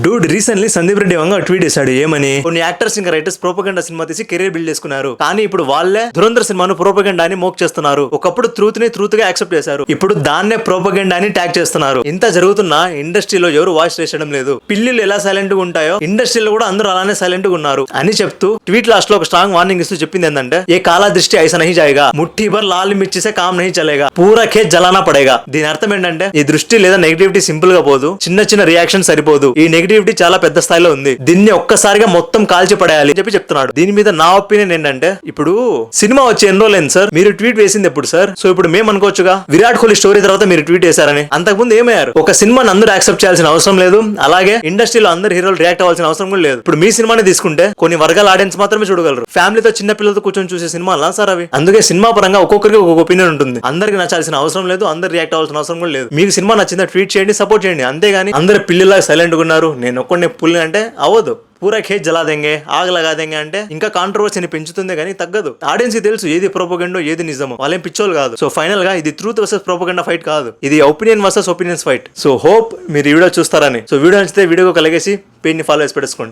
Dude recently Sandeep Reddy Vanga tweet చేశాడు ఏమని, కొన్ని యాక్టర్స్ ఇంకా రైటర్స్ ప్రోపగండా సినిమా తీసి కెరీర్ బిల్డ్ చేసుకున్నారు, కానీ ఇప్పుడు వాళ్ళే ధురంధర్ సినిమాను ప్రోపగండా అని మోక్ చేస్తున్నారు. ఒకప్పుడు ట్రూత్ ని ట్రూత్ గా యాక్సెప్ట్ చేశారు, ఇప్పుడు దాన్నే ప్రోపగండా అని ట్యాగ్ చేస్తున్నారు. ఇంత జరుగుతున్నా ఇండస్ట్రీలో ఎవరు వాయిస్ రేసడం లేదు. పిల్లిలు ఎలా సైలెంట్ గా ఉంటాయో ఇండస్ట్రీలో కూడా అందరూ అలానే సైలెంట్ గా ఉన్నారు అని చెప్తూ ట్వీట్ లాస్ట్ లో ఒక స్ట్రాంగ్ వార్నింగ్ ఇస్తూ చెప్పింది ఏంటంటే, ఏ కాలా దృష్టి ఐసా నహీ జాయేగా, ముఠ్ఠీ భర్ లాల్ మిర్చి సే కామ్ నహీ చలేగా, పూరా ఖేత్ జలానా పడేగా. దీని అర్థం ఏంటంటే, ఈ దృష్టి లేదా నెగటివిటీ సింపుల్ గా పోదు, చిన్న చిన్న రియాక్షన్ సరిపోదు, ఈ నెగటివిటీ చాలా పెద్ద స్థాయిలో ఉంది, దీన్ని ఒక్కసారిగా మొత్తం కాల్చి పడేయాలి అని చెప్పి చెప్తున్నాడు. దీని మీద నా ఒపీనియన్ ఏంటంటే, ఇప్పుడు సినిమా వచ్చి ఎన్ని రోజులైంది సార్, మీరు ట్వీట్ వేసింది ఎప్పుడు సార్? సో ఇప్పుడు మేము అనుకోవచ్చుగా విరాట్ కోహ్లీ స్టోరీ తర్వాత మీరు ట్వీట్ చేశారని. అంతకుముందు ఏమయ్యారు? ఒక సినిమాని అందరూ యాక్సెప్ట్ చేయాల్సిన అవసరం లేదు, అలాగే ఇండస్ట్రీలో అందరు హీరోలు రియాక్ట్ అవ్వాల్సిన అవసరం కూడా లేదు. ఇప్పుడు మీ సినిమాని తీసుకుంటే కొన్ని వర్గాల ఆడియన్స్ మాత్రమే చూడగలరు, ఫ్యామిలీతో చిన్న పిల్లలతో కూర్చొని చూసే సినిమాలా సార్ అవి? అందుకే సినిమా పరంగా ఒక్కొక్కరికి ఒక్కొక్క ఒపీనియన్ ఉంటుంది. అందరికి నచ్చాల్సిన అవసరం లేదు, అందరు రియాక్ట్ అవ్వాల్సిన అవసరం కూడా లేదు. మీకు సినిమా నచ్చిందా ట్వీట్ చేయండి, సపోర్ట్ చేయండి, అంతేగాని అందరు పిల్లలా సైలెంట్ గా ఉన్నారు, నేను ఒక్కడిని పుల్లి అంటే అవ్వదు. పూరా ఖేత్ జలా దేంగే, ఆగ్ లగా దేంగే అంటే ఇంకా కాంట్రవర్సీని పెంచుతుంది కానీ తగ్గదు. ఆడియన్స్ కి తెలుసు ఏది ప్రోపగండో ఏది నిజమో, వాళ్ళేం పిచ్చోలు కాదు. సో ఫైనల్ గా ఇది ట్రూత్ వర్సెస్ ప్రోపగండా ఫైట్ కాదు, ఇది opinion versus opinions fight. So hope మీరు ఈ వీడియో చూస్తారని. సో వీడియో నచ్చితే వీడియోకి కలిగేసి పేజ్ ని ఫాలో చేసి పెట్టేసుకోండి.